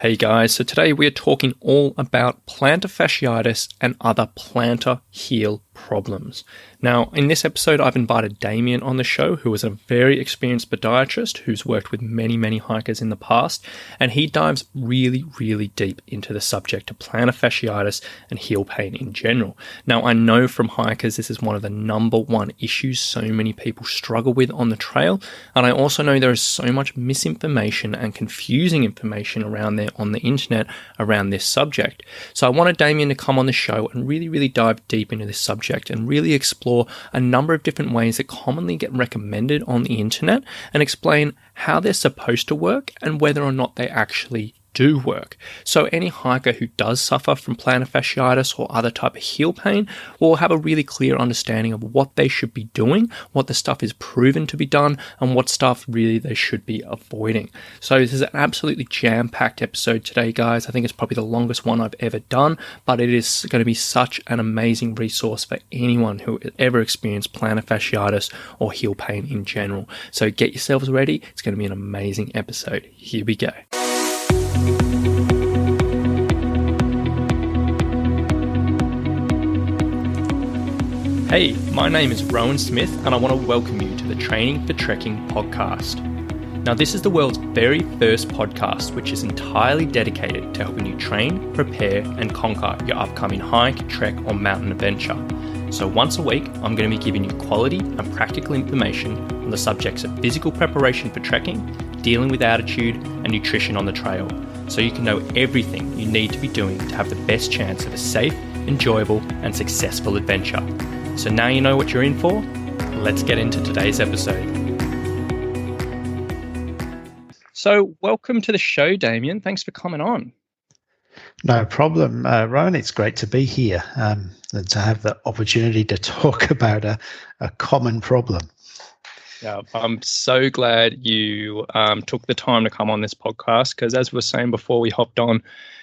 Hey guys, so today we are talking all about plantar fasciitis and other plantar heel problems. Now, in this episode, I've invited Damian on the show, who is a very experienced podiatrist who's worked with many hikers in the past, and he dives really deep into the subject of plantar fasciitis and heel pain in general. Now, I know from hikers this is one of the number one issues so many people struggle with on the trail, and I also know there is so much misinformation and confusing information around there on the internet around this subject. So I wanted Damian to come on the show and really dive deep into this subject and really explore a number of different ways that commonly get recommended on the internet and explain how they're supposed to work and whether or not they actually do work. So any hiker who does suffer from plantar fasciitis or other type of heel pain will have a really clear understanding of what they should be doing, what the stuff is proven to be done, and what stuff really they should be avoiding. So this is an absolutely jam-packed episode today, guys. I think it's probably the longest one I've ever done, but it is going to be such an amazing resource for anyone who ever experienced plantar fasciitis or heel pain in general. So get yourselves ready. It's going to be an amazing episode. Here we go. Hey, my name is Rowan Smith and I want to welcome you to the Training for Trekking podcast. Now, this is the world's very first podcast which is entirely dedicated to helping you train, prepare and conquer your upcoming hike, trek or mountain adventure. So once a week, I'm going to be giving you quality and practical information on the subjects of physical preparation for trekking, dealing with altitude and nutrition on the trail, so you can know everything you need to be doing to have the best chance of a safe, enjoyable and successful adventure. So now you know what you're in for. Let's get into today's episode. So welcome to the show, Damian. Thanks for coming on. No problem, Rowan. It's great to be here and to have the opportunity to talk about a common problem. Yeah, I'm so glad you took the time to come on this podcast because, as we were saying before we hopped on,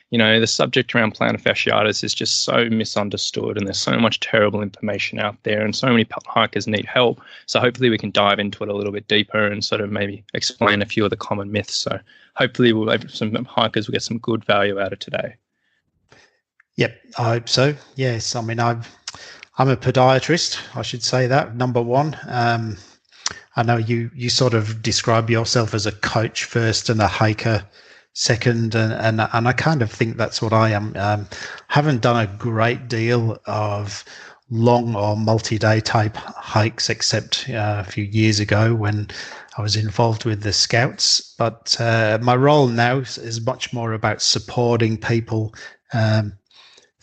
you know, the subject around plantar fasciitis is just so misunderstood and there's so much terrible information out there and so many hikers need help. So hopefully we can dive into it a little bit deeper and sort of maybe explain a few of the common myths. So hopefully some hikers will get some good value out of today. Yep, I hope so. Yes, I mean, I'm a podiatrist, I should say that, number one. I know you sort of describe yourself as a coach first and a hiker second, and I kind of think that's what I am. Haven't done a great deal of long or multi-day type hikes except a few years ago when I was involved with the Scouts. But my role now is much more about supporting people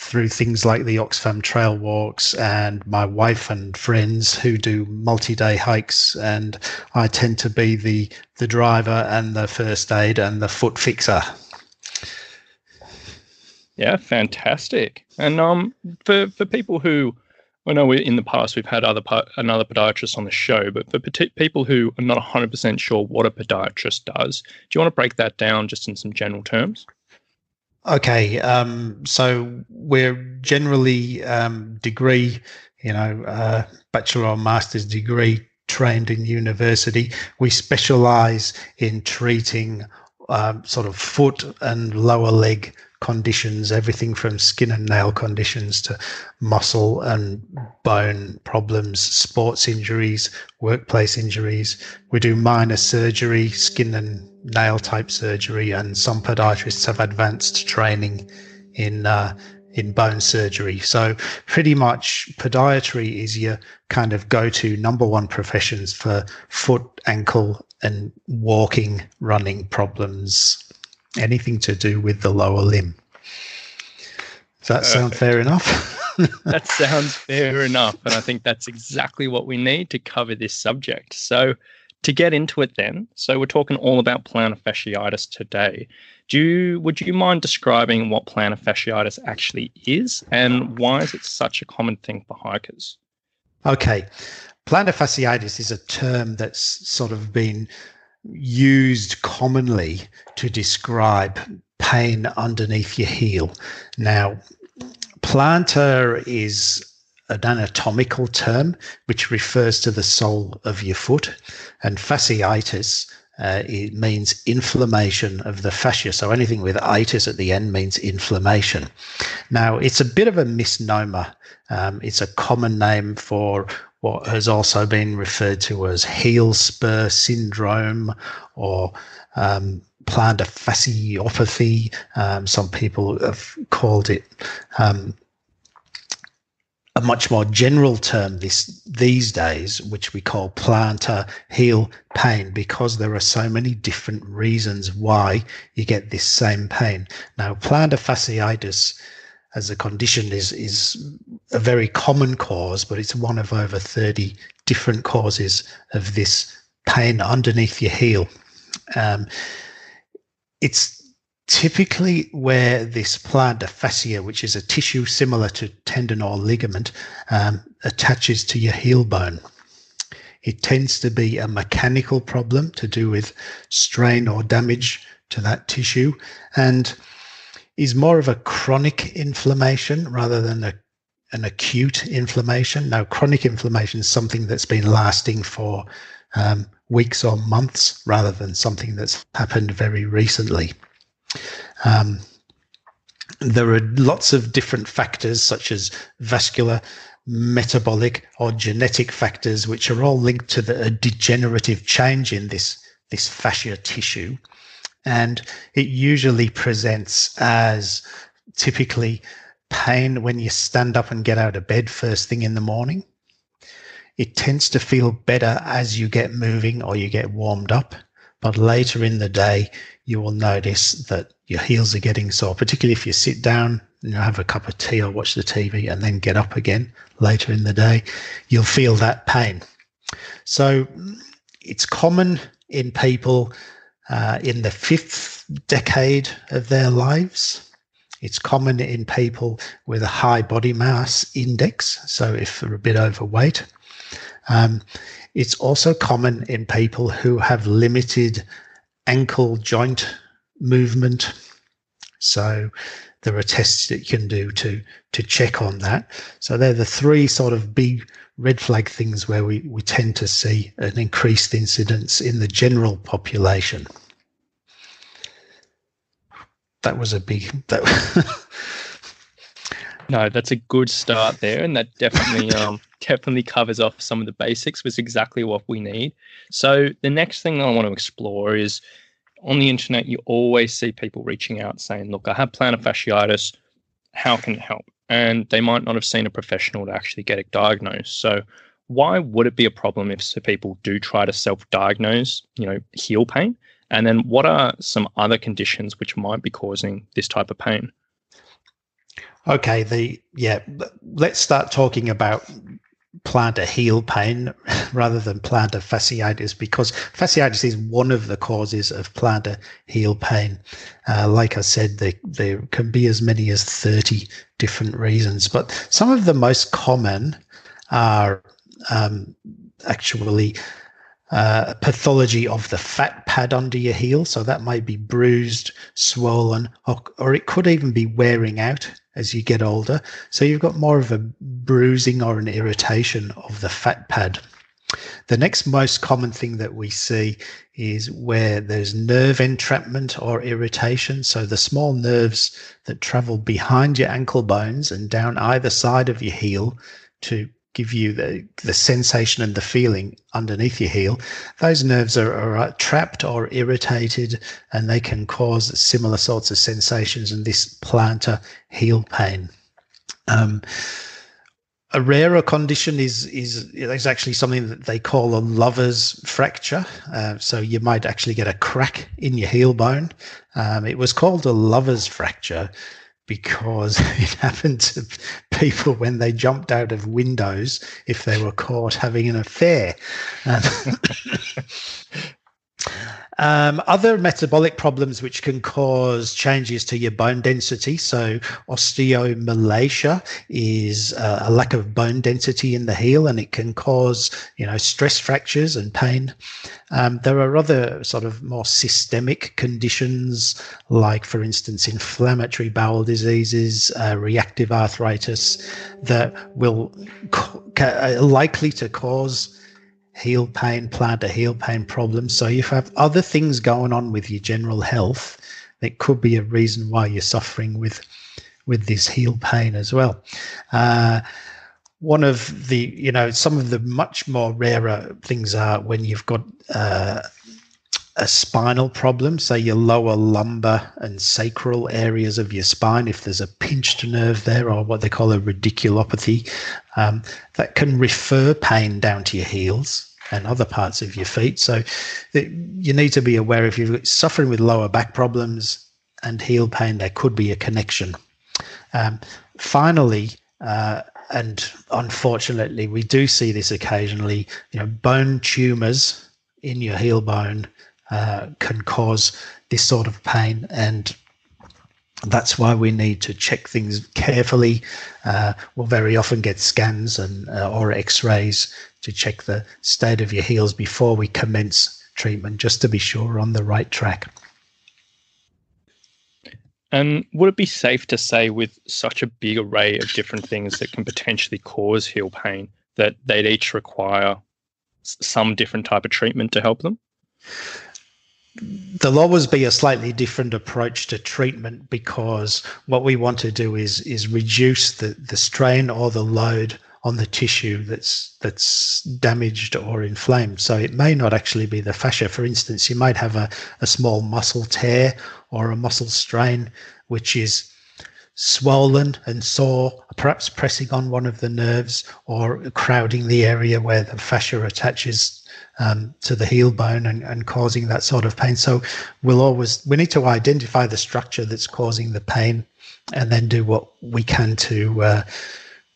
through things like the Oxfam trail walks and my wife and friends who do multi-day hikes, and I tend to be the driver and the first aid and the foot fixer. Yeah, fantastic. And for people who, I know in the past we've had another podiatrist on the show, but for people who are not 100% sure what a podiatrist does, do you want to break that down just in some general terms? Okay, so we're generally degree, bachelor or master's degree trained in university. We specialize in treating sort of foot and lower leg conditions, everything from skin and nail conditions to muscle and bone problems, sports injuries, workplace injuries. We do minor surgery, skin and nail type surgery, and some podiatrists have advanced training in bone surgery. So pretty much podiatry is your kind of go-to number one professions for foot, ankle and walking, running problems, anything to do with the lower limb. Does that sound fair enough? That sounds fair enough. And I think that's exactly what we need to cover this subject. So to get into it then, so we're talking all about plantar fasciitis today. Would you mind describing what plantar fasciitis actually is and why is it such a common thing for hikers? Okay. Plantar fasciitis is a term that's sort of been used commonly to describe pain underneath your heel. Now, plantar is an anatomical term which refers to the sole of your foot, and fasciitis it means inflammation of the fascia. So anything with itis at the end means inflammation. Now, it's a bit of a misnomer. It's a common name for what has also been referred to as heel spur syndrome or plantar fasciopathy. Some people have called it a much more general term these days, which we call plantar heel pain, because there are so many different reasons why you get this same pain. Now, plantar fasciitis as a condition is a very common cause, but it's one of over 30 different causes of this pain underneath your heel. It's typically where this plantar fascia, which is a tissue similar to tendon or ligament, attaches to your heel bone. It tends to be a mechanical problem to do with strain or damage to that tissue, and is more of a chronic inflammation rather than an acute inflammation. Now, chronic inflammation is something that's been lasting for weeks or months rather than something that's happened very recently. There are lots of different factors such as vascular, metabolic or genetic factors, which are all linked to a degenerative change in this fascia tissue. And it usually presents as typically pain when you stand up and get out of bed first thing in the morning. It tends to feel better as you get moving or you get warmed up, but later in the day, you will notice that your heels are getting sore, particularly if you sit down and have a cup of tea or watch the TV and then get up again later in the day, you'll feel that pain. So it's common in people in the 5th decade of their lives. It's common in people with a high body mass index, so if they're a bit overweight. It's also common in people who have limited ankle joint movement. So there are tests that you can do to check on that. So they're the 3 sort of big red flag things where we tend to see an increased incidence in the general population. That was a big... No, that's a good start there, and that definitely definitely covers off some of the basics, was exactly what we need. So the next thing I want to explore is, on the internet, you always see people reaching out saying, look, I have plantar fasciitis, how can it help? And they might not have seen a professional to actually get it diagnosed. So why would it be a problem if people do try to self-diagnose, heel pain? And then what are some other conditions which might be causing this type of pain? Okay, let's start talking about plantar heel pain rather than plantar fasciitis, because fasciitis is one of the causes of plantar heel pain. Like I said, there can be as many as 30 different reasons, but some of the most common are actually pathology of the fat pad under your heel. So that might be bruised, swollen, or it could even be wearing out as you get older. So you've got more of a bruising or an irritation of the fat pad. The next most common thing that we see is where there's nerve entrapment or irritation. So the small nerves that travel behind your ankle bones and down either side of your heel to give you the sensation and the feeling underneath your heel, those nerves are trapped or irritated, and they can cause similar sorts of sensations in this plantar heel pain. A rarer condition is actually something that they call a lover's fracture. So you might actually get a crack in your heel bone. It was called a lover's fracture because it happened to people when they jumped out of windows if they were caught having an affair. Other metabolic problems which can cause changes to your bone density. So osteomalacia is a lack of bone density in the heel, and it can cause, stress fractures and pain. There are other sort of more systemic conditions, like, for instance, inflammatory bowel diseases, reactive arthritis, that will are likely to cause heel pain, plantar heel pain problems. So if you have other things going on with your general health, that could be a reason why you're suffering with this heel pain as well. One of the, some of the much more rarer things are when you've got a spinal problem, say your lower lumbar and sacral areas of your spine, if there's a pinched nerve there or what they call a radiculopathy, that can refer pain down to your heels and other parts of your feet. So you need to be aware if you're suffering with lower back problems and heel pain, there could be a connection. Finally, and unfortunately, we do see this occasionally, bone tumors in your heel bone can cause this sort of pain, and that's why we need to check things carefully. We'll very often get scans and or x-rays to check the state of your heels before we commence treatment, just to be sure we're on the right track. And would it be safe to say, with such a big array of different things that can potentially cause heel pain, that they'd each require some different type of treatment to help them? There'll always be a slightly different approach to treatment, because what we want to do is reduce the strain or the load on the tissue that's damaged or inflamed. So it may not actually be the fascia. For instance, you might have a small muscle tear or a muscle strain which is swollen and sore, perhaps pressing on one of the nerves or crowding the area where the fascia attaches to the heel bone and causing that sort of pain. So we need to identify the structure that's causing the pain, and then do what we can to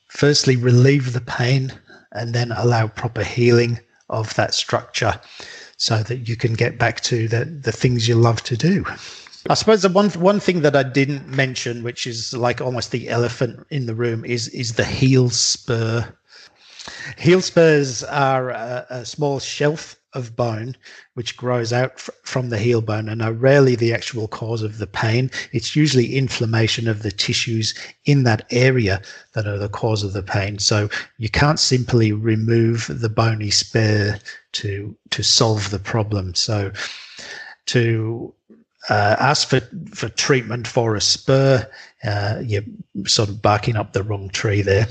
firstly relieve the pain and then allow proper healing of that structure so that you can get back to the things you love to do. I suppose the one thing that I didn't mention, which is like almost the elephant in the room, is the heel spur. Heel spurs are a small shelf of bone which grows out from the heel bone and are rarely the actual cause of the pain. It's usually inflammation of the tissues in that area that are the cause of the pain. So you can't simply remove the bony spur to solve the problem. So to ask for treatment for a spur, you're sort of barking up the wrong tree there.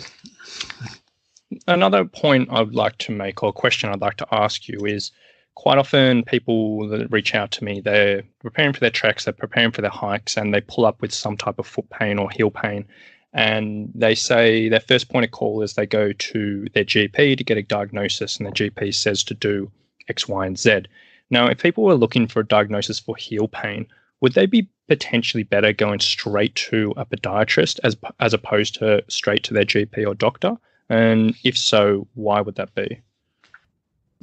Another point I'd like to make, or question I'd like to ask you, is quite often people that reach out to me, they're preparing for their treks, they're preparing for their hikes, and they pull up with some type of foot pain or heel pain. And they say their first point of call is they go to their GP to get a diagnosis, and the GP says to do X, Y, and Z. Now, if people were looking for a diagnosis for heel pain, would they be potentially better going straight to a podiatrist as opposed to straight to their GP or doctor? And if so, why would that be?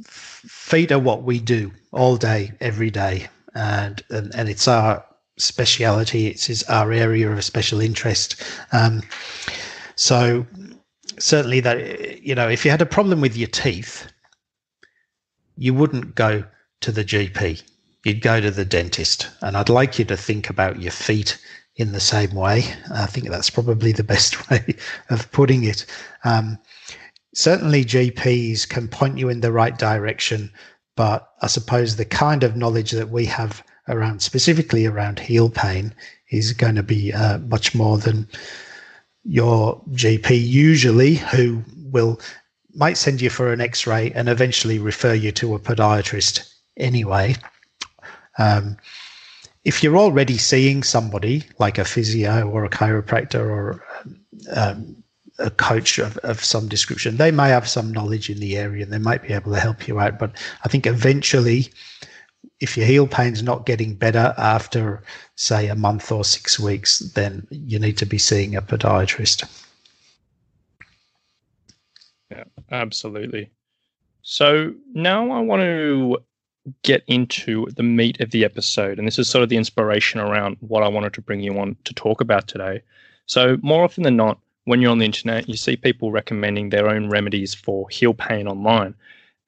Feet are what we do all day, every day, and it's our speciality. It's our area of special interest. So certainly that, if you had a problem with your teeth, you wouldn't go to the GP. You'd go to the dentist. And I'd like you to think about your feet in the same way. I think that's probably the best way of putting it. Certainly GPs can point you in the right direction, but I suppose the kind of knowledge that we have specifically around heel pain is going to be much more than your GP usually, who might send you for an x-ray and eventually refer you to a podiatrist anyway. If you're already seeing somebody like a physio or a chiropractor or a coach of some description, they may have some knowledge in the area and they might be able to help you out. But I think eventually, if your heel pain's not getting better after, say, a month or 6 weeks, then you need to be seeing a podiatrist. Yeah, absolutely. So now I want to get into the meat of the episode, and this is sort of the inspiration around what I wanted to bring you on to talk about today. So more often than not, when you're on the internet, you see people recommending their own remedies for heel pain online.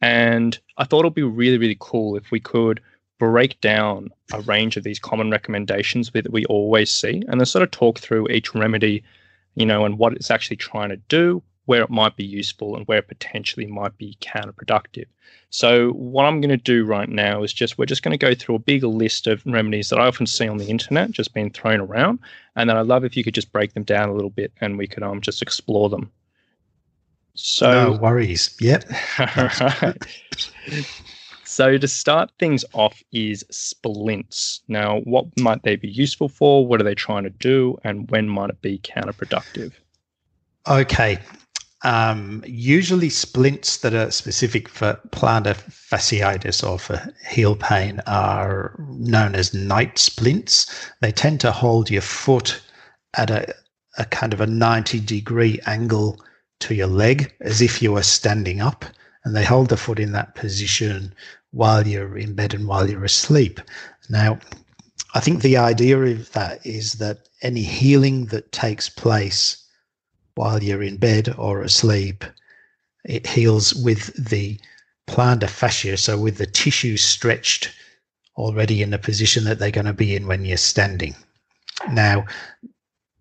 And I thought it'd be really, really cool if we could break down a range of these common recommendations that we always see, and then sort of talk through each remedy, and what it's actually trying to do, where it might be useful and where it potentially might be counterproductive. So what I'm going to do right now is we're just going to go through a big list of remedies that I often see on the internet just being thrown around, and then I'd love if you could just break them down a little bit and we could just explore them. So no worries. Yep. All right. So to start things off is splints. Now, what might they be useful for? What are they trying to do? And when might it be counterproductive? Okay. Usually splints that are specific for plantar fasciitis or for heel pain are known as night splints. They tend to hold your foot at a kind of a 90-degree angle to your leg as if you were standing up, and they hold the foot in that position while you're in bed and while you're asleep. Now, I think the idea of that is that any healing that takes place while you're in bed or asleep, it heals with the plantar fascia, so with the tissue stretched already in the position that they're going to be in when you're standing. Now,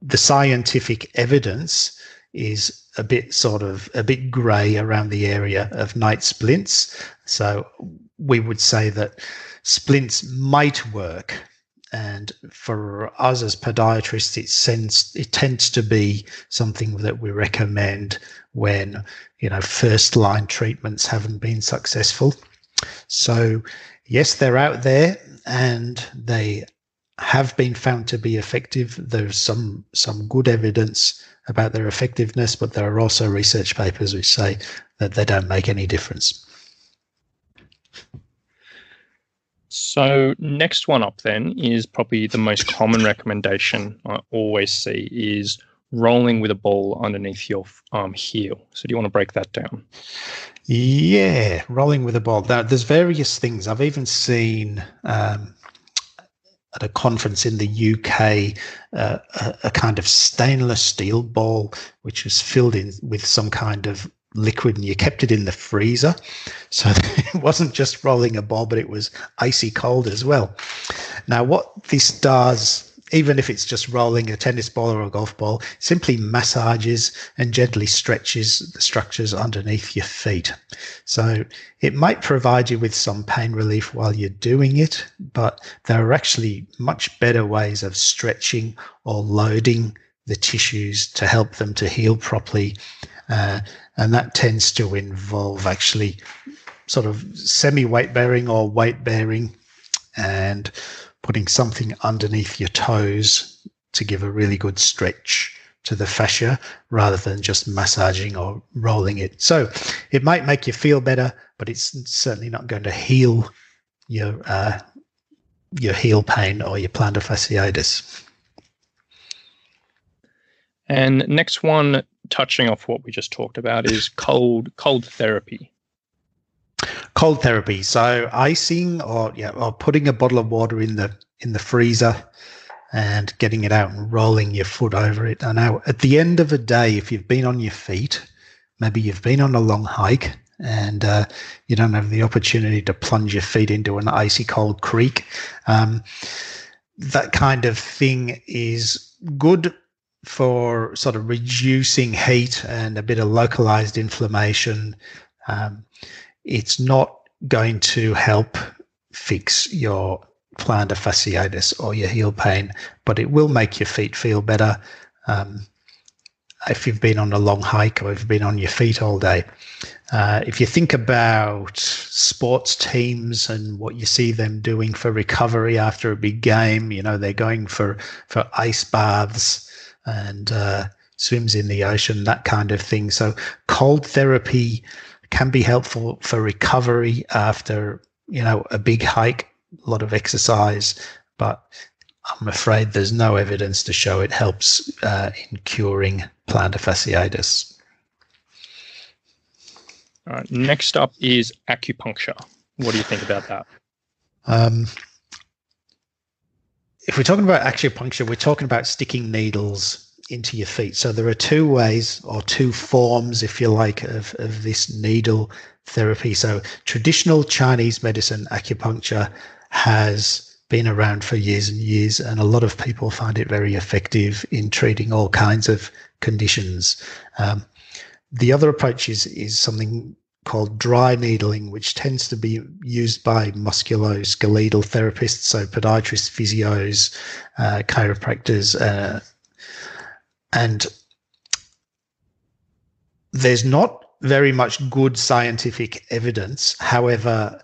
the scientific evidence is a bit grey around the area of night splints. So we would say that splints might work. And for us as podiatrists, it tends to be something that we recommend when, first line treatments haven't been successful. So yes, they're out there and they have been found to be effective. There's some good evidence about their effectiveness, but there are also research papers which say that they don't make any difference. So next one up then is probably the most common recommendation I always see is rolling with a ball underneath your heel. So do you want to break that down? Yeah, rolling with a ball. Now, there's various things. I've even seen at a conference in the UK a kind of stainless steel ball which was filled in with some kind of liquid, and you kept it in the freezer, so it wasn't just rolling a ball, but it was icy cold as well. Now, what this does, even if it's just rolling a tennis ball or a golf ball, simply massages and gently stretches the structures underneath your feet. So it might provide you with some pain relief while you're doing it, but there are actually much better ways of stretching or loading the tissues to help them to heal properly. And that tends to involve actually sort of semi-weight bearing or weight bearing and putting something underneath your toes to give a really good stretch to the fascia rather than just massaging or rolling it. So it might make you feel better, but it's certainly not going to heal your heel pain or your plantar fasciitis. And next one, touching off what we just talked about, is cold therapy. Cold therapy. So icing or putting a bottle of water in the freezer and getting it out and rolling your foot over it. And now at the end of the day, if you've been on your feet, maybe you've been on a long hike and you don't have the opportunity to plunge your feet into an icy cold creek, that kind of thing is good for sort of reducing heat and a bit of localized inflammation. It's not going to help fix your plantar fasciitis or your heel pain, but it will make your feet feel better if you've been on a long hike or if you've been on your feet all day. If you think about sports teams and what you see them doing for recovery after a big game, they're going for ice baths and swims in the ocean, that kind of thing. So cold therapy can be helpful for recovery after, a big hike, a lot of exercise, but I'm afraid there's no evidence to show it helps in curing plantar fasciitis. All right. Next up is acupuncture. What do you think about that? If we're talking about acupuncture, we're talking about sticking needles into your feet. So there are two ways or two forms, if you like, of this needle therapy. So traditional Chinese medicine acupuncture has been around for years and years, and a lot of people find it very effective in treating all kinds of conditions. The other approach is something called dry needling, which tends to be used by musculoskeletal therapists, so podiatrists, physios, chiropractors, and there's not very much good scientific evidence. However,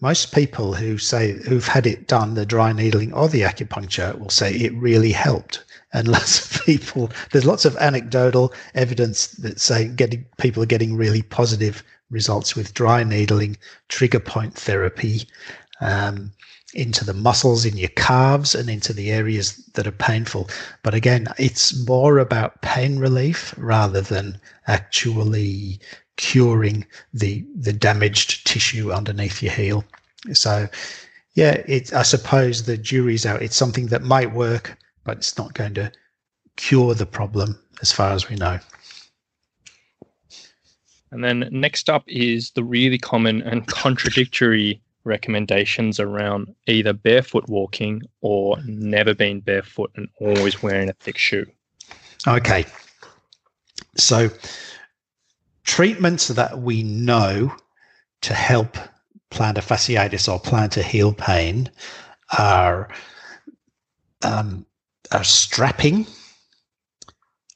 most people who've had it done, the dry needling or the acupuncture, will say it really helped. And lots of people, there's lots of anecdotal evidence that say people are getting really positive results with dry needling, trigger point therapy, into the muscles in your calves and into the areas that are painful. But again, it's more about pain relief rather than actually curing the damaged tissue underneath your heel. So yeah, I suppose the jury's out. It's something that might work, but it's not going to cure the problem as far as we know. And then next up is the really common and contradictory recommendations around either barefoot walking or never being barefoot and always wearing a thick shoe. Okay. So treatments that we know to help plantar fasciitis or plantar heel pain are strapping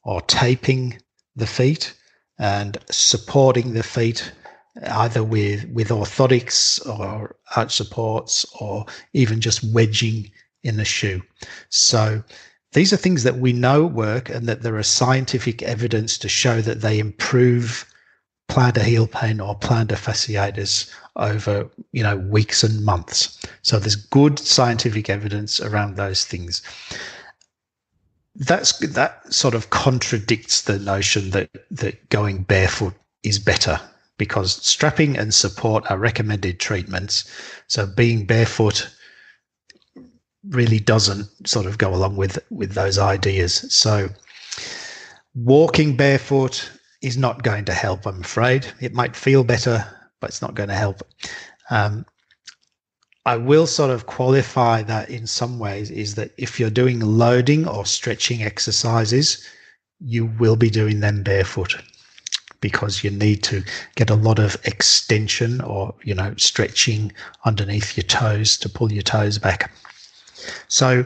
or taping the feet and supporting the feet either with orthotics or arch supports or even just wedging in the shoe. So these are things that we know work and that there is scientific evidence to show that they improve plantar heel pain or plantar fasciitis over, weeks and months. So there's good scientific evidence around those things. That sort of contradicts the notion that going barefoot is better, because strapping and support are recommended treatments. So being barefoot really doesn't sort of go along with those ideas. So walking barefoot is not going to help, I'm afraid. It might feel better, but it's not going to help. I will sort of qualify that in some ways, is that if you're doing loading or stretching exercises, you will be doing them barefoot because you need to get a lot of extension or, stretching underneath your toes to pull your toes back. So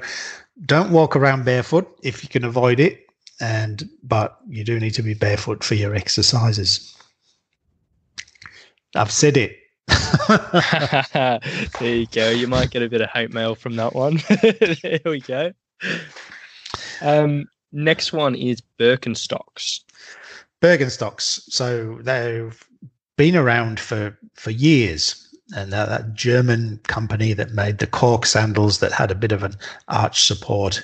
don't walk around barefoot if you can avoid it, but you do need to be barefoot for your exercises. I've said it. There you go. You might get a bit of hate mail from that one. There we go. Next one is Birkenstocks. Birkenstocks. So they've been around for years. And that German company that made the cork sandals that had a bit of an arch support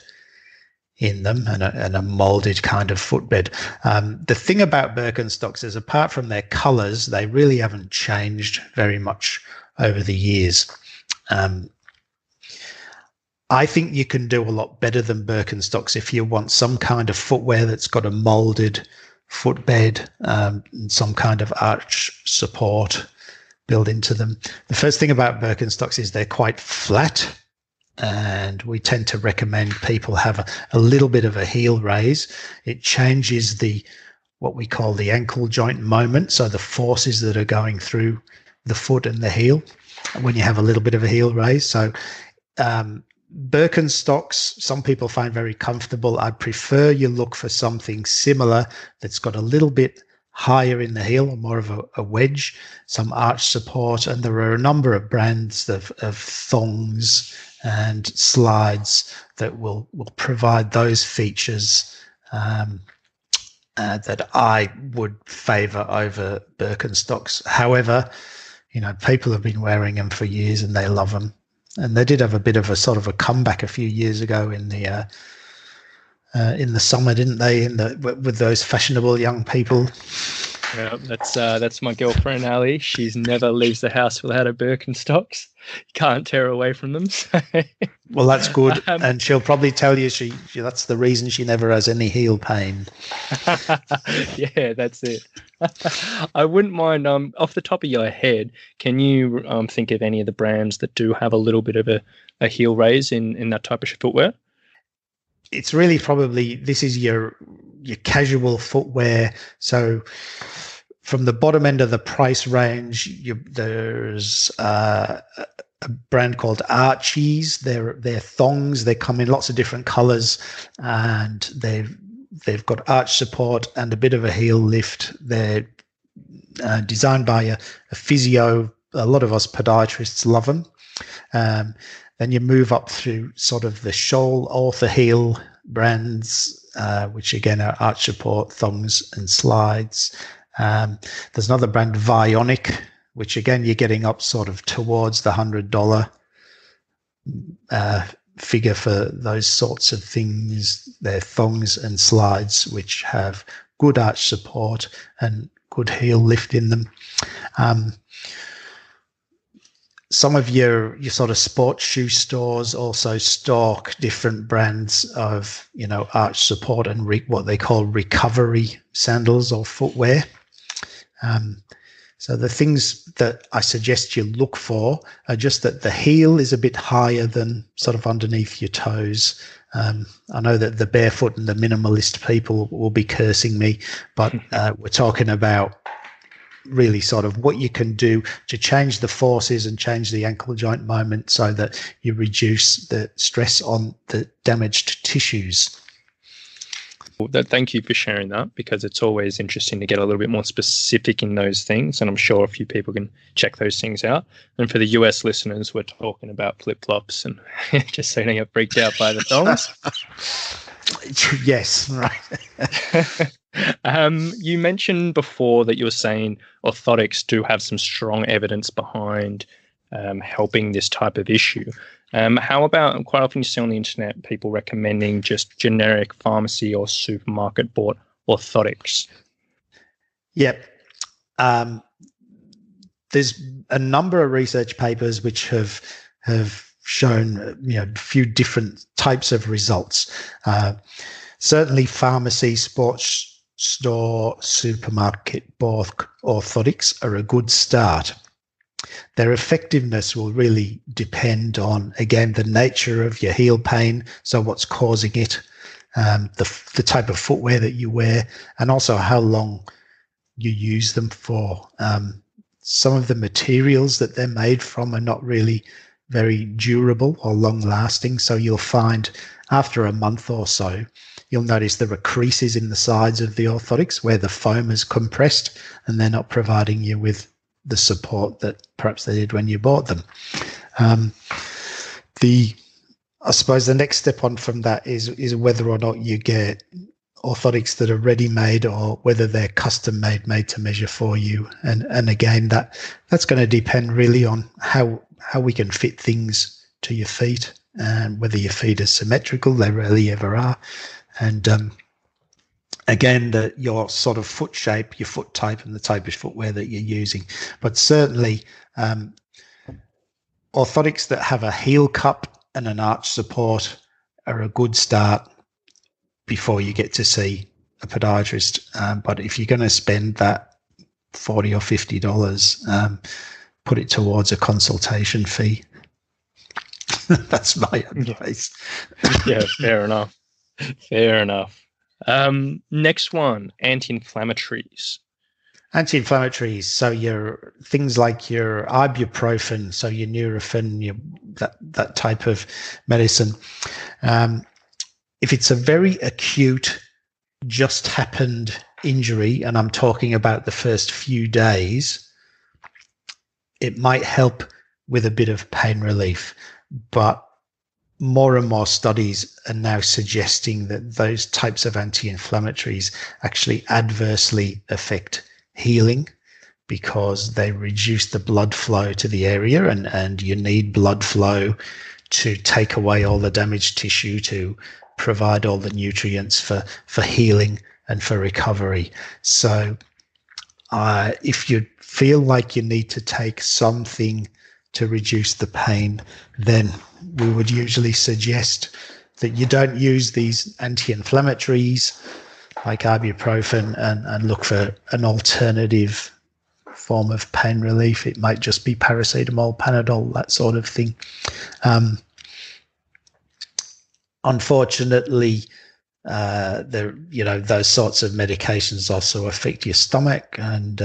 in them and a molded kind of footbed. The thing about Birkenstocks is, apart from their colors, they really haven't changed very much over the years. I think you can do a lot better than Birkenstocks if you want some kind of footwear that's got a molded footbed, and some kind of arch support built into them. The first thing about Birkenstocks is they're quite flat, and we tend to recommend people have a little bit of a heel raise. It changes what we call the ankle joint moment, so the forces that are going through the foot and the heel when you have a little bit of a heel raise. So Birkenstocks, some people find very comfortable. I prefer you look for something similar that's got a little bit higher in the heel, or more of a wedge, some arch support, and there are a number of brands of thongs and slides that will provide those features that I would favour over Birkenstocks. However, people have been wearing them for years and they love them. And they did have a bit of a sort of a comeback a few years ago in the summer, didn't they? With those fashionable young people. Yeah, that's my girlfriend Ali. She's never leaves the house without her Birkenstocks. Can't tear away from them. So. Well, that's good, and she'll probably tell you that's the reason she never has any heel pain. Yeah, that's it. I wouldn't mind. Off the top of your head, can you think of any of the brands that do have a little bit of a heel raise in that type of footwear? It's really probably, this is your your casual footwear. So from the bottom end of the price range, there's a brand called Archies. They're thongs. They come in lots of different colors, and they've got arch support and a bit of a heel lift. They're designed by a physio. A lot of us podiatrists love them. Then you move up through sort of the Scholl, Author Heel brands, which again are arch support, thongs and slides. There's another brand, Vionic, which again you're getting up sort of towards the $100 figure for those sorts of things. They're thongs and slides, which have good arch support and good heel lift in them. Some of your sort of sports shoe stores also stock different brands of, arch support and what they call recovery sandals or footwear. So the things that I suggest you look for are just that the heel is a bit higher than sort of underneath your toes. I know that the barefoot and the minimalist people will be cursing me, but we're talking about really sort of what you can do to change the forces and change the ankle joint moment so that you reduce the stress on the damaged tissues. Thank you for sharing that, because it's always interesting to get a little bit more specific in those things, and I'm sure a few people can check those things out. And for the US listeners, we're talking about flip-flops, and just so you don't get freaked out by the thongs. Yes, right. You mentioned before that you were saying orthotics do have some strong evidence behind helping this type of issue. How about, quite often you see on the internet people recommending just generic pharmacy or supermarket bought orthotics? Yep. There's a number of research papers which have shown a few different types of results. Certainly pharmacy, sports store, supermarket bought orthotics are a good start. Their effectiveness will really depend on, again, the nature of your heel pain, so what's causing it, the type of footwear that you wear, and also how long you use them for. Some of the materials that they're made from are not really very durable or long-lasting, so you'll find after a month or so, you'll notice there are creases in the sides of the orthotics where the foam is compressed and they're not providing you with the support that perhaps they did when you bought them. I suppose the next step on from that is whether or not you get orthotics that are ready-made or whether they're custom-made, made to measure for you. And again, that's going to depend really on how we can fit things to your feet and whether your feet are symmetrical. They rarely ever are. And again, your sort of foot shape, your foot type, and the type of footwear that you're using. But certainly, orthotics that have a heel cup and an arch support are a good start before you get to see a podiatrist. But if you're going to spend that $40 or $50, put it towards a consultation fee. That's my advice. Yeah, fair enough. Fair enough. Next one, anti-inflammatories. Anti-inflammatories, so your things like your ibuprofen, so your Nurofen, that type of medicine. If it's a very acute, just happened injury, and I'm talking about the first few days, it might help with a bit of pain relief. But more and more studies are now suggesting that those types of anti-inflammatories actually adversely affect healing because they reduce the blood flow to the area, and you need blood flow to take away all the damaged tissue, to provide all the nutrients for healing and for recovery. So if you feel like you need to take something to reduce the pain, then we would usually suggest that you don't use these anti-inflammatories like ibuprofen and look for an alternative form of pain relief. It might just be paracetamol, Panadol, that sort of thing. Unfortunately, those sorts of medications also affect your stomach, and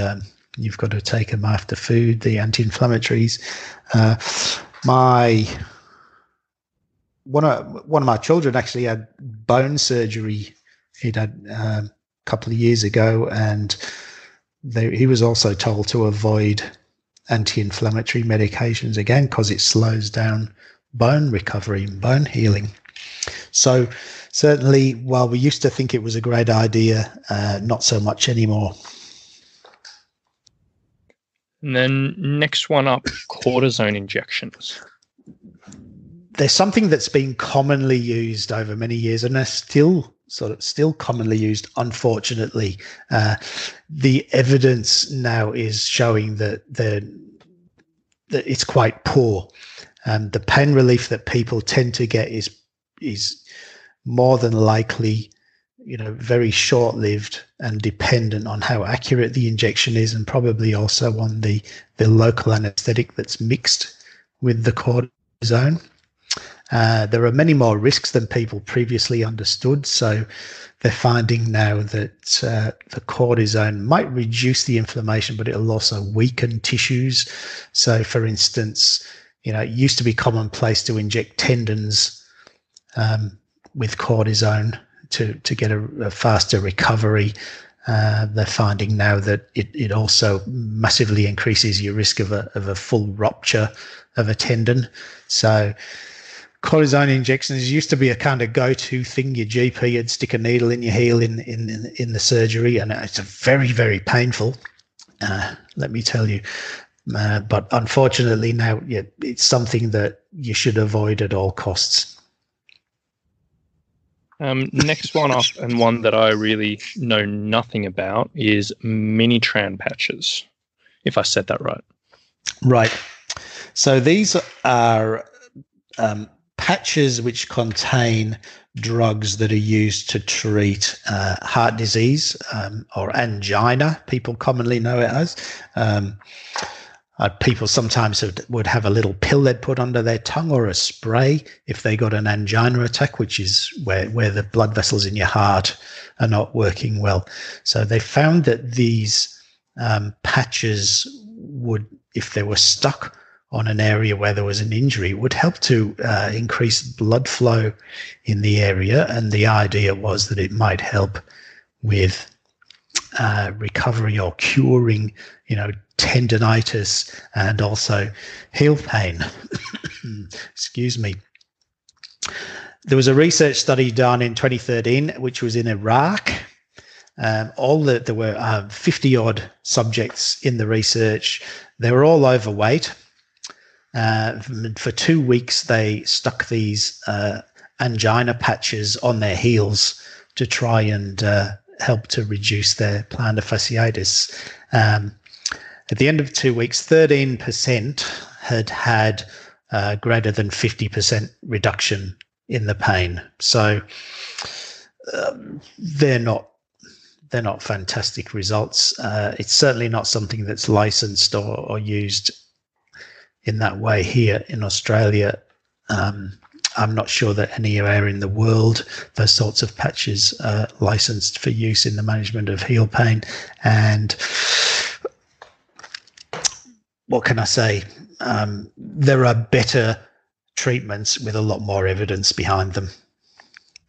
you've got to take them after food, the anti-inflammatories. One of my children actually had bone surgery. He'd had a couple of years ago, and he was also told to avoid anti-inflammatory medications again because it slows down bone recovery and bone healing. So certainly, while we used to think it was a great idea, not so much anymore. And then next one up, cortisone injections. There's something that's been commonly used over many years, and they're still commonly used, unfortunately. The evidence now is showing that it's quite poor. The pain relief that people tend to get is more than likely, very short-lived and dependent on how accurate the injection is, and probably also on the local anesthetic that's mixed with the cortisone. There are many more risks than people previously understood, so they're finding now that the cortisone might reduce the inflammation, but it'll also weaken tissues. So, for instance, it used to be commonplace to inject tendons with cortisone to get a faster recovery. They're finding now that it also massively increases your risk of a full rupture of a tendon. So cortisone injections used to be a kind of go-to thing. Your GP would stick a needle in your heel in the surgery, and it's very, very painful, let me tell you. But unfortunately now, it's something that you should avoid at all costs. Next one up, and one that I really know nothing about, is mini tran patches, if I said that right. Right. So these are patches which contain drugs that are used to treat heart disease or angina, people commonly know it as. People sometimes would have a little pill they'd put under their tongue, or a spray if they got an angina attack, which is where the blood vessels in your heart are not working well. So they found that these patches would, if they were stuck on an area where there was an injury, would help to increase blood flow in the area. And the idea was that it might help with recovery or curing, tendinitis and also heel pain. Excuse me. There was a research study done in 2013, which was in Iraq. There were 50 odd subjects in the research. They were all overweight. For 2 weeks, they stuck these angina patches on their heels to try and help to reduce their plantar fasciitis. At the end of 2 weeks, 13% had greater than 50% reduction in the pain. So they're not fantastic results. It's certainly not something that's licensed or used in that way here in Australia. I'm not sure that anywhere in the world those sorts of patches are licensed for use in the management of heel pain. And what can I say? There are better treatments with a lot more evidence behind them.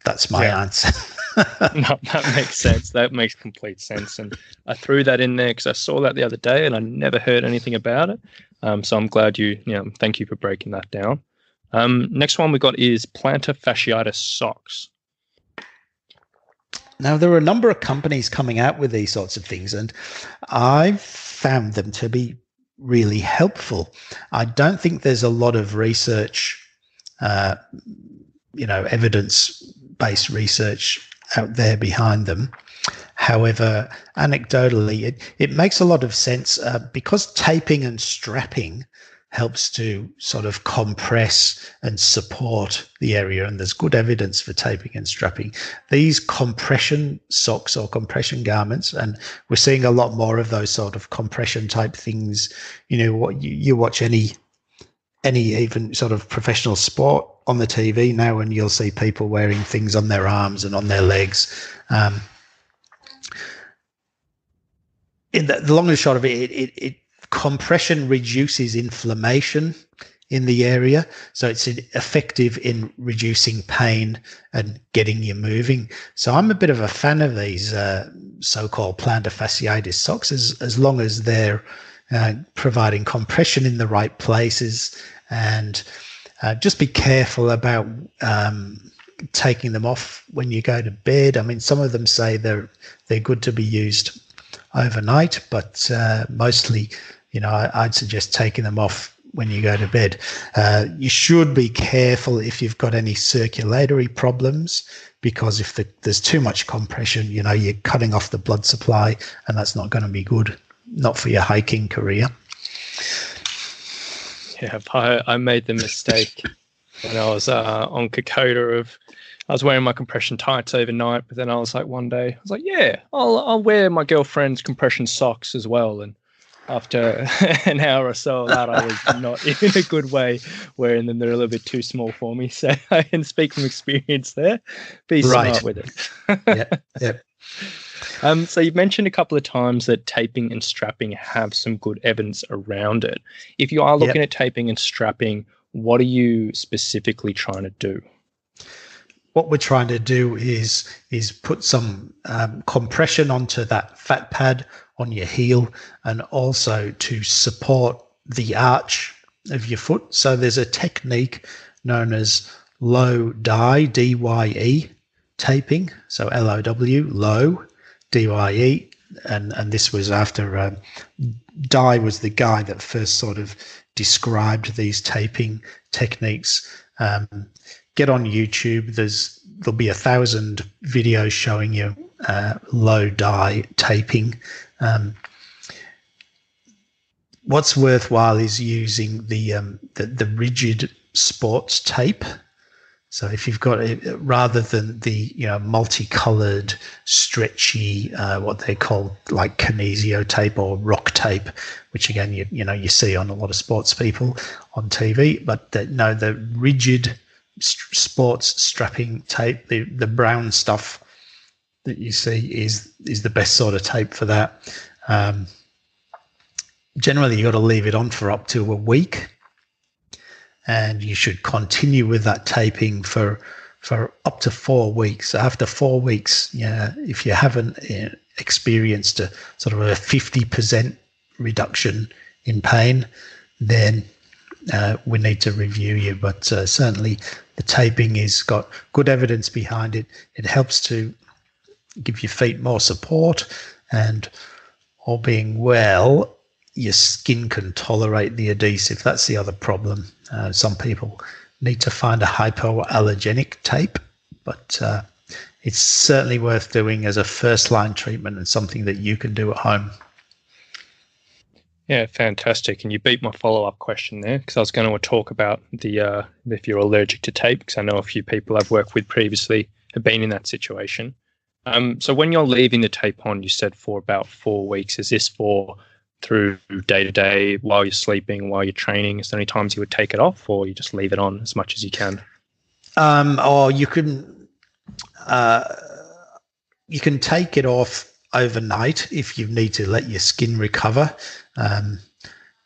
That's my answer. No, that makes sense. That makes complete sense. And I threw that in there because I saw that the other day and I never heard anything about it. So I'm glad thank you for breaking that down. Next one we got is plantar fasciitis socks. Now, there are a number of companies coming out with these sorts of things, and I've found them to be really helpful. I don't think there's a lot of research, evidence-based research out there behind them. However, anecdotally, it makes a lot of sense because taping and strapping helps to sort of compress and support the area, and there's good evidence for taping and strapping. These compression socks or compression garments, and we're seeing a lot more of those sort of compression type things. You watch any any even sort of professional sport on the TV now, and you'll see people wearing things on their arms and on their legs. In the long and short of it, compression reduces inflammation in the area, so it's effective in reducing pain and getting you moving. So I'm a bit of a fan of these so-called plantar fasciitis socks, as long as they're providing compression in the right places, and just be careful about taking them off when you go to bed. I mean, some of them say they're good to be used overnight, but mostly, I'd suggest taking them off when you go to bed. You should be careful if you've got any circulatory problems, because if there's too much compression, you're cutting off the blood supply, and that's not going to be good, not for your hiking career. Yeah, I made the mistake when I was on Kokoda I was wearing my compression tights overnight, but then I was like, one day, I was like, yeah, I'll wear my girlfriend's compression socks as well. And after an hour or so of that, I was not in a good way wearing them. They're a little bit too small for me. So I can speak from experience there. Be smart with it. Yeah. So you've mentioned a couple of times that taping and strapping have some good evidence around it. If you are looking at taping and strapping, what are you specifically trying to do? What we're trying to do is put some compression onto that fat pad on your heel, and also to support the arch of your foot. So there's a technique known as low dye, D-Y-E, taping. So L-O-W, low, D-Y-E. And this was after Dye was the guy that first sort of described these taping techniques. Get on YouTube. There'll be 1,000 videos showing you low dye taping. What's worthwhile is using the rigid sports tape. So if you've got it, rather than the multicolored, stretchy, what they call like kinesio tape or rock tape, which again you see on a lot of sports people on TV, but the rigid sports strapping tape, the brown stuff that you see is the best sort of tape for that. Generally, you got to leave it on for up to a week, and you should continue with that taping for up to 4 weeks. After 4 weeks, if you haven't experienced a sort of a 50% reduction in pain, then we need to review you. But certainly the taping has got good evidence behind it. It helps to give your feet more support, and all being well, your skin can tolerate the adhesive. That's the other problem. Some people need to find a hypoallergenic tape, but it's certainly worth doing as a first-line treatment and something that you can do at home. Yeah, fantastic. And you beat my follow-up question there, because I was going to talk about the if you're allergic to tape, because I know a few people I've worked with previously have been in that situation. So when you're leaving the tape on, you said for about 4 weeks. Is this for through day to day, while you're sleeping, while you're training? Is there any times you would take it off, or you just leave it on as much as you can? Or you can take it off overnight if you need to let your skin recover.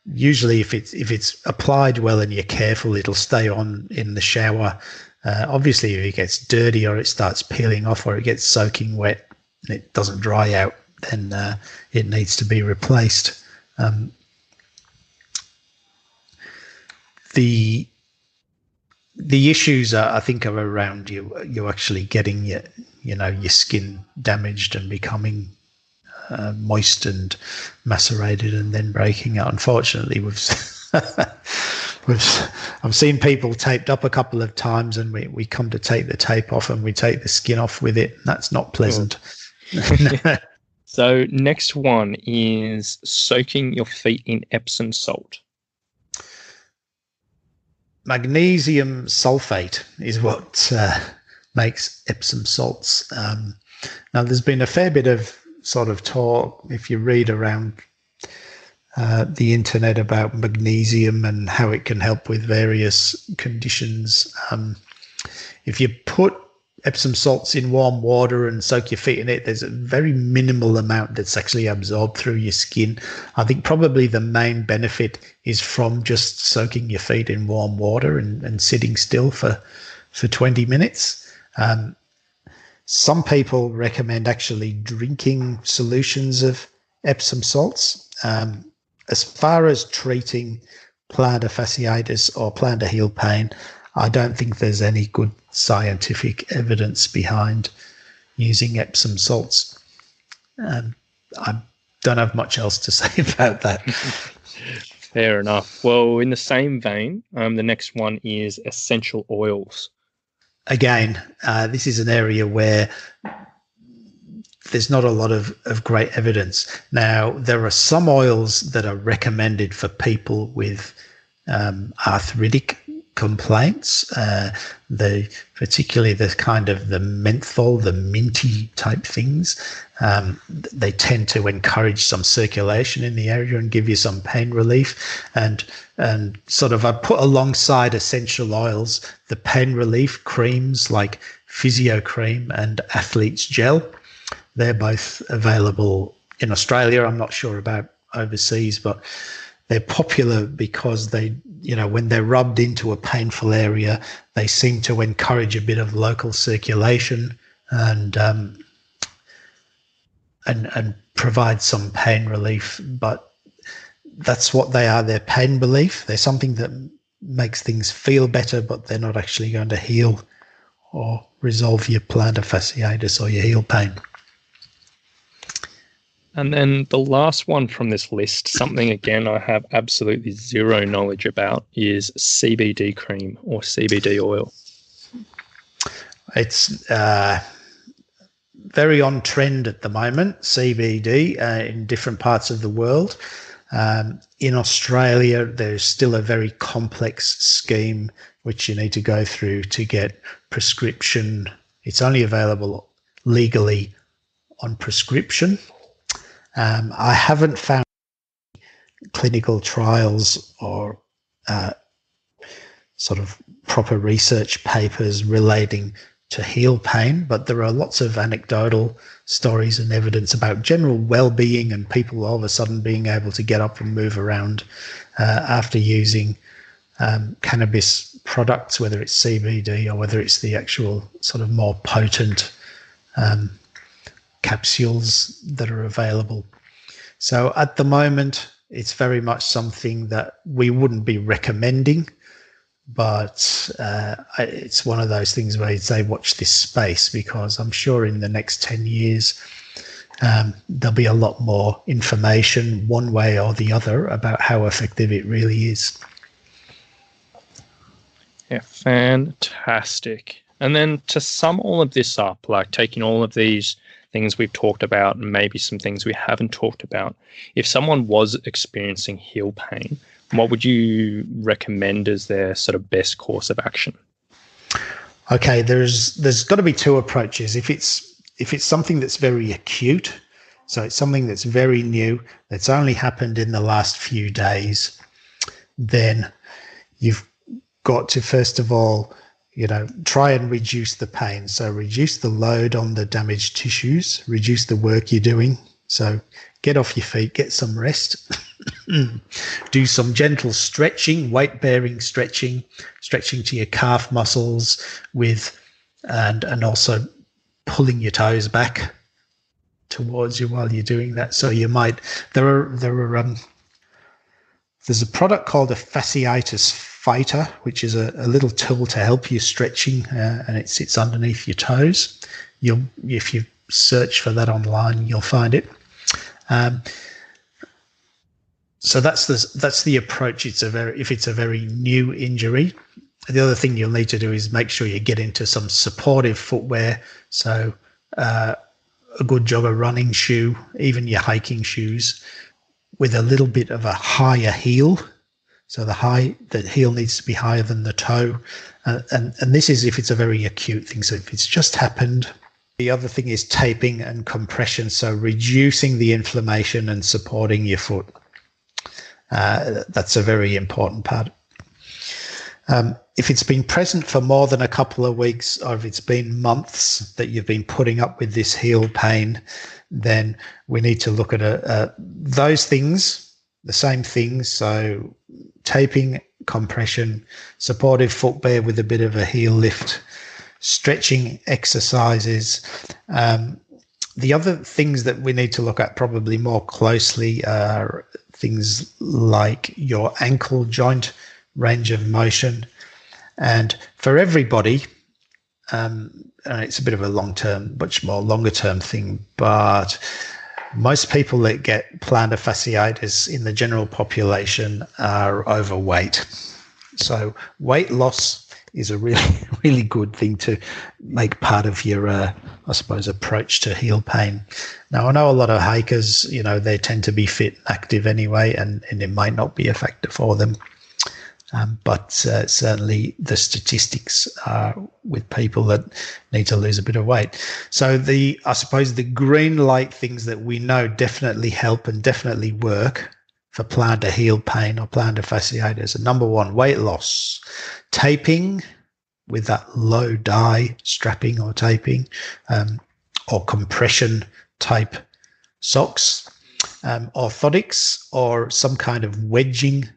Usually if it's applied well and you're careful, it'll stay on in the shower. Obviously, if it gets dirty or it starts peeling off or it gets soaking wet and it doesn't dry out, then it needs to be replaced. The issues I think are around you actually getting your skin damaged and becoming moist and macerated and then breaking out. Unfortunately, I've seen people taped up a couple of times, and we come to take the tape off and we take the skin off with it. That's not pleasant. Cool. So next one is soaking your feet in Epsom salt. Magnesium sulfate is what makes Epsom salts. Now, there's been a fair bit of sort of talk, if you read around the internet about magnesium and how it can help with various conditions. If you put Epsom salts in warm water and soak your feet in it, there's a very minimal amount that's actually absorbed through your skin. I think probably the main benefit is from just soaking your feet in warm water and sitting still for 20 minutes. Some people recommend actually drinking solutions of Epsom salts. As far as treating plantar fasciitis or plantar heel pain, I don't think there's any good scientific evidence behind using Epsom salts. I don't have much else to say about that. Fair enough. Well, in the same vein, the next one is essential oils. Again, this is an area where there's not a lot of great evidence. Now, there are some oils that are recommended for people with arthritic complaints. Particularly the kind of the menthol, the minty type things. They tend to encourage some circulation in the area and give you some pain relief. And sort of I put alongside essential oils the pain relief creams like Physio Cream and Athlete's Gel. They're both available in Australia. I'm not sure about overseas, but they're popular because they, when they're rubbed into a painful area, they seem to encourage a bit of local circulation and provide some pain relief. But that's what they are. They're pain relief. They're something that makes things feel better, but they're not actually going to heal or resolve your plantar fasciitis or your heel pain. And then the last one from this list, something again I have absolutely zero knowledge about, is CBD cream or CBD oil. It's very on trend at the moment, CBD, in different parts of the world. In Australia, there's still a very complex scheme which you need to go through to get prescription. It's only available legally on prescription. I haven't found clinical trials or sort of proper research papers relating to heel pain, but there are lots of anecdotal stories and evidence about general well-being and people all of a sudden being able to get up and move around after using cannabis products, whether it's CBD or whether it's the actual sort of more potent capsules that are available. So at the moment, it's very much something that we wouldn't be recommending, but it's one of those things where you'd say watch this space, because I'm sure in the next 10 years there'll be a lot more information one way or the other about how effective it really is. Yeah, fantastic. And then to sum all of this up, like taking all of these things we've talked about and maybe some things we haven't talked about, if someone was experiencing heel pain, what would you recommend as their sort of best course of action? Okay, there's got to be two approaches. If it's something that's very acute, so it's something that's very new, that's only happened in the last few days, then you've got to first of all, try and reduce the pain. So reduce the load on the damaged tissues, reduce the work you're doing. So get off your feet, get some rest, do some gentle stretching, weight-bearing stretching to your calf muscles and also pulling your toes back towards you while you're doing that. So you might, there's a product called a fasciitis fighter, which is a little tool to help you stretching, and it sits underneath your toes. If you search for that online, you'll find it. So that's the approach. If it's a very new injury, the other thing you'll need to do is make sure you get into some supportive footwear. So a good jogger running shoe, even your hiking shoes, with a little bit of a higher heel. So the heel needs to be higher than the toe. And this is if it's a very acute thing. So if it's just happened. The other thing is taping and compression. So reducing the inflammation and supporting your foot. That's a very important part. If it's been present for more than a couple of weeks, or if it's been months that you've been putting up with this heel pain, then we need to look at those things, the same things. So taping, compression, supportive foot bear with a bit of a heel lift, stretching exercises. The other things that we need to look at probably more closely are things like your ankle joint range of motion. And for everybody, it's a bit of a much more longer term thing, but most people that get plantar fasciitis in the general population are overweight. So weight loss is a really, really good thing to make part of your, approach to heel pain. Now, I know a lot of hikers, they tend to be fit and active anyway, and it might not be a factor for them. But certainly the statistics are with people that need to lose a bit of weight. So the green light things that we know definitely help and definitely work for plantar heel pain or plantar fasciitis are: number one, weight loss, taping with that low dye strapping or taping, or compression type socks, orthotics, or some kind of wedging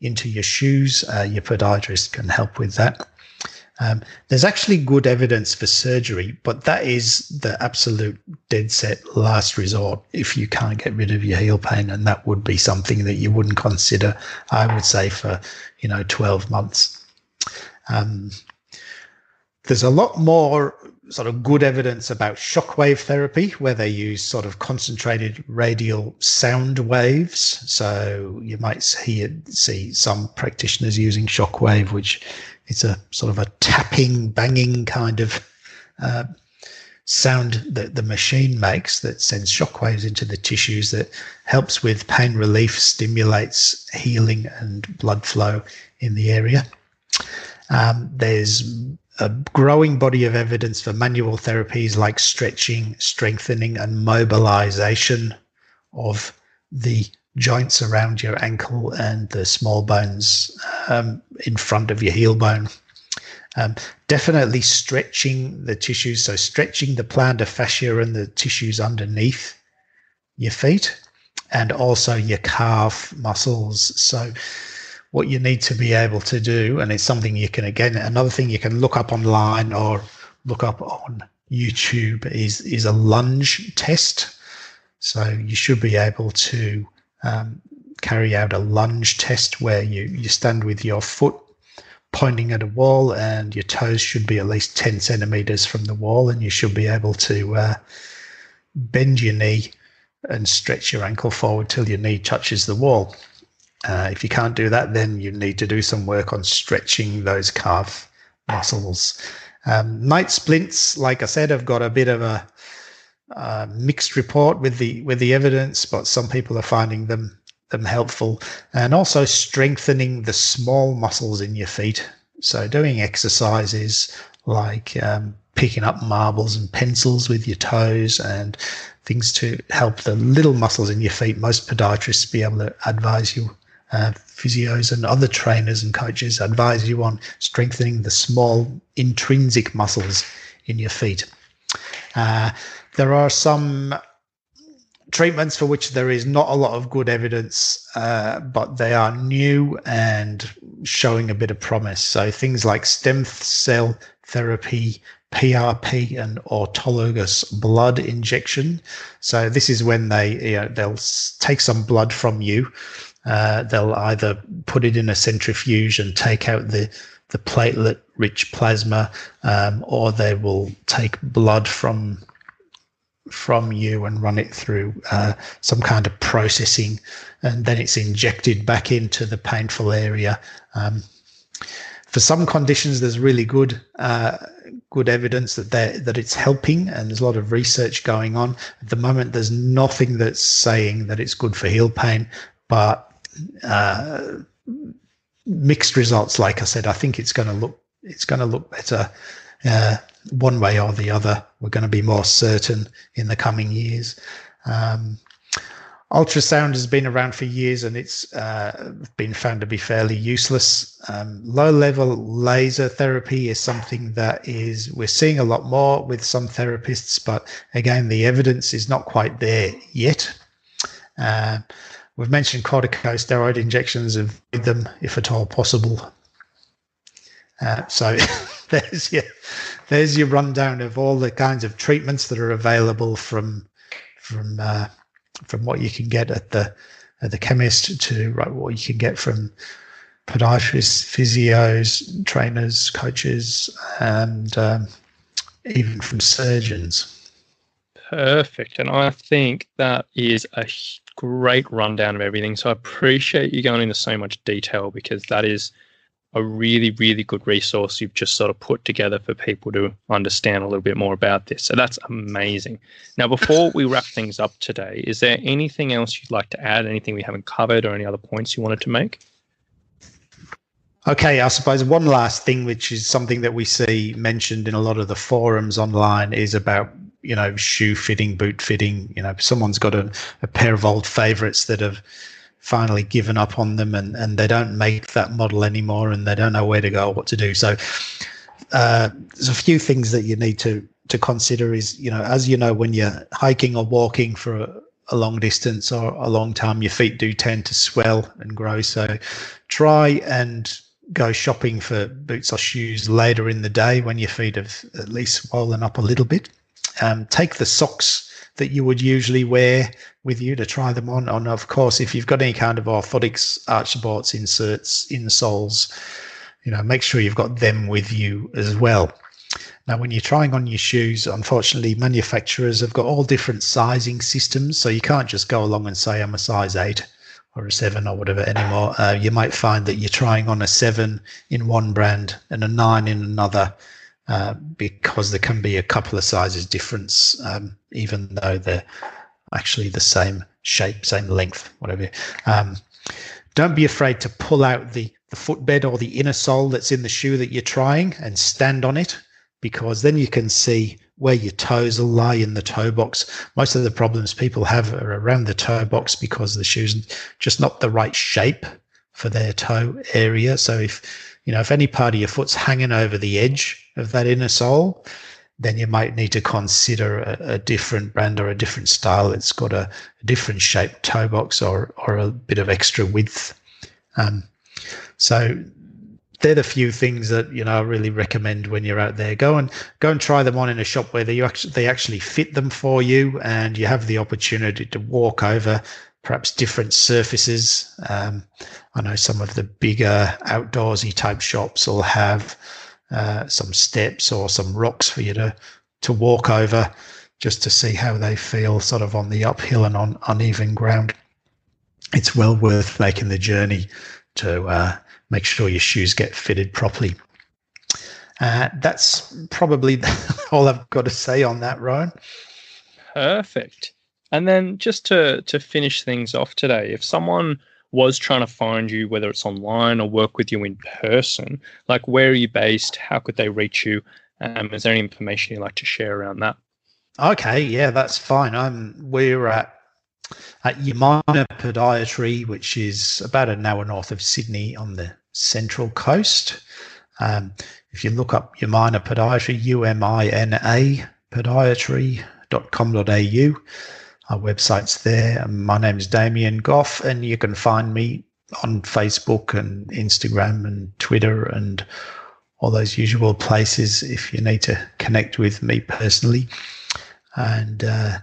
into your shoes. Your podiatrist can help with that. There's actually good evidence for surgery, but that is the absolute dead set last resort if you can't get rid of your heel pain, and that would be something that you wouldn't consider, I would say, for 12 months. There's a lot more sort of good evidence about shockwave therapy, where they use sort of concentrated radial sound waves. So you might see some practitioners using shockwave, which is a sort of a tapping, banging kind of sound that the machine makes that sends shockwaves into the tissues, that helps with pain relief, stimulates healing and blood flow in the area. There's a growing body of evidence for manual therapies like stretching, strengthening, and mobilization of the joints around your ankle and the small bones in front of your heel bone. Definitely stretching the tissues, so stretching the plantar fascia and the tissues underneath your feet, and also your calf muscles. So what you need to be able to do, and it's something you can, again, another thing you can look up online or look up on YouTube, is a lunge test. So you should be able to carry out a lunge test where you stand with your foot pointing at a wall, and your toes should be at least 10 centimeters from the wall, and you should be able to bend your knee and stretch your ankle forward till your knee touches the wall. If you can't do that, then you need to do some work on stretching those calf muscles. Night splints, like I said, have got a bit of a mixed report with the evidence, but some people are finding them helpful. And also strengthening the small muscles in your feet. So doing exercises like picking up marbles and pencils with your toes and things to help the little muscles in your feet. Most podiatrists be able to advise you, physios and other trainers and coaches advise you on strengthening the small intrinsic muscles in your feet. There are some treatments for which there is not a lot of good evidence, but they are new and showing a bit of promise. So things like stem cell therapy, PRP, and autologous blood injection. So this is when they'll take some blood from you. They'll either put it in a centrifuge and take out the platelet-rich plasma, or they will take blood from you and run it through some kind of processing, and then it's injected back into the painful area. For some conditions, there's really good evidence that it's helping, and there's a lot of research going on. At the moment, there's nothing that's saying that it's good for heel pain, but mixed results. Like I said, I think it's going to look better one way or the other. We're going to be more certain in the coming years. Ultrasound has been around for years and it's been found to be fairly useless. Low-level laser therapy is something that we're seeing a lot more with some therapists, but again, the evidence is not quite there yet. We've mentioned corticosteroid injections, avoid them if at all possible. So there's your rundown of all the kinds of treatments that are available from what you can get at the chemist to what you can get from podiatrists, physios, trainers, coaches, and even from surgeons. Perfect. And I think that is a great rundown of everything. So I appreciate you going into so much detail, because that is a really, really good resource you've just sort of put together for people to understand a little bit more about this. So that's amazing. Now, before we wrap things up today, is there anything else you'd like to add, anything we haven't covered, or any other points you wanted to make? Okay, I suppose one last thing, which is something that we see mentioned in a lot of the forums online, is about, shoe fitting, boot fitting. Someone's got a pair of old favorites that have finally given up on them, and they don't make that model anymore, and they don't know where to go or what to do. So there's a few things that you need to consider is, as you know, when you're hiking or walking for a long distance or a long time, your feet do tend to swell and grow. So try and go shopping for boots or shoes later in the day when your feet have at least swollen up a little bit. Take the socks that you would usually wear with you to try them on. And of course, if you've got any kind of orthotics, arch supports, inserts, insoles, make sure you've got them with you as well. Now, when you're trying on your shoes, unfortunately, manufacturers have got all different sizing systems. So you can't just go along and say, I'm a size 8 or a 7 or whatever anymore. You might find that you're trying on a 7 in one brand and a 9 in another, because there can be a couple of sizes difference, even though they're actually the same shape, same length, whatever. Don't be afraid to pull out the footbed or the inner sole that's in the shoe that you're trying and stand on it, because then you can see where your toes will lie in the toe box. Most of the problems people have are around the toe box because the shoe's just not the right shape for their toe area. So if any part of your foot's hanging over the edge of that inner sole, then you might need to consider a different brand or a different style. It's got a different shaped toe box or a bit of extra width. So they're the few things that I really recommend when you're out there. Go and try them on in a shop where they actually fit them for you, and you have the opportunity to walk over perhaps different surfaces. I know some of the bigger outdoorsy type shops will have some steps or some rocks for you to walk over, just to see how they feel sort of on the uphill and on uneven ground. It's well worth making the journey to make sure your shoes get fitted properly. That's probably all I've got to say on that, Ryan. Perfect. And then just to finish things off today, if someone was trying to find you, whether it's online or work with you in person, like where are you based? How could they reach you? Is there any information you'd like to share around that? Okay, yeah, that's fine. We're at Yamina Podiatry, which is about an hour north of Sydney on the Central Coast. If you look up Yamina Podiatry, UMINA podiatry.com.au, our website's there. My name is Damian Gough, and you can find me on Facebook and Instagram and Twitter and all those usual places if you need to connect with me personally. And I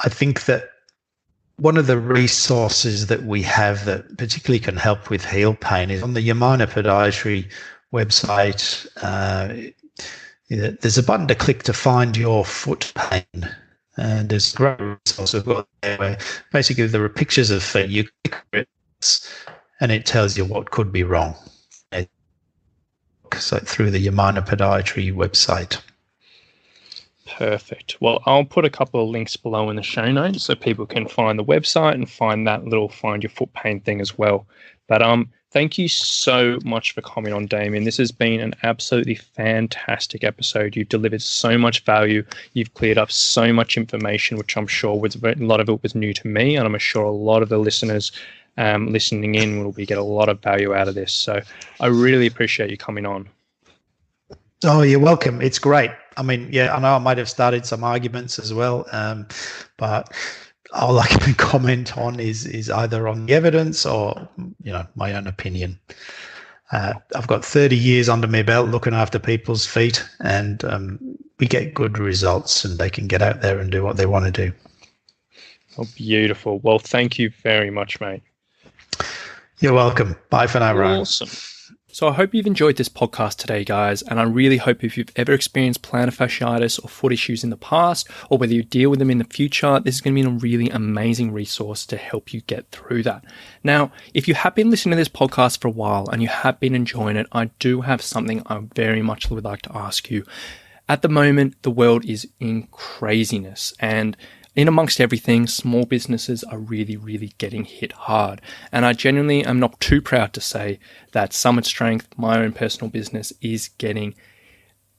think that one of the resources that we have that particularly can help with heel pain is on the Yamina Podiatry website. There's a button to click to find your foot pain. And there's a great resource we've got there where basically there are pictures of feet. You click it and it tells you what could be wrong. So through the Yamina Podiatry website. Perfect. Well, I'll put a couple of links below in the show notes so people can find the website and find that little find your foot pain thing as well. But Thank you so much for coming on, Damian. This has been an absolutely fantastic episode. You've delivered so much value. You've cleared up so much information, which I'm sure a lot of it was new to me, and I'm sure a lot of the listeners listening in will get a lot of value out of this. So I really appreciate you coming on. Oh, you're welcome. It's great. I mean, yeah, I know I might have started some arguments as well, but all I can comment on is either on the evidence or, my own opinion. I've got 30 years under my belt looking after people's feet, and we get good results, and they can get out there and do what they want to do. Oh, beautiful. Well, thank you very much, mate. You're welcome. Bye for now, Ryan. Awesome. So I hope you've enjoyed this podcast today, guys, and I really hope if you've ever experienced plantar fasciitis or foot issues in the past, or whether you deal with them in the future, this is going to be a really amazing resource to help you get through that. Now, if you have been listening to this podcast for a while and you have been enjoying it, I do have something I very much would like to ask you. At the moment, the world is in craziness, and in amongst everything, small businesses are really, really getting hit hard. And I genuinely am not too proud to say that Summit Strength, my own personal business, is getting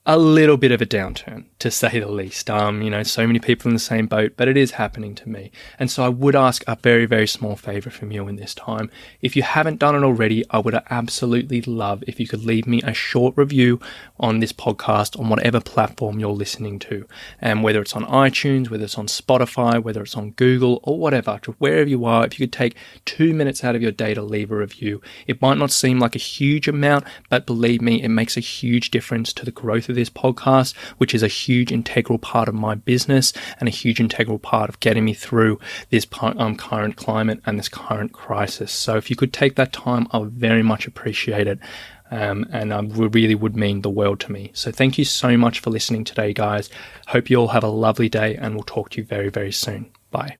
a little bit of a downturn, to say the least. So many people in the same boat, but it is happening to me. And so I would ask a very, very small favor from you in this time. If you haven't done it already, I would absolutely love if you could leave me a short review on this podcast on whatever platform you're listening to. And whether it's on iTunes, whether it's on Spotify, whether it's on Google or whatever, wherever you are, if you could take 2 minutes out of your day to leave a review. It might not seem like a huge amount, but believe me, it makes a huge difference to the growth of this podcast, which is a huge integral part of my business and a huge integral part of getting me through this current climate and this current crisis. So if you could take that time, I would very much appreciate it. And really would mean the world to me. So thank you so much for listening today, guys. Hope you all have a lovely day, and we'll talk to you very, very soon. Bye.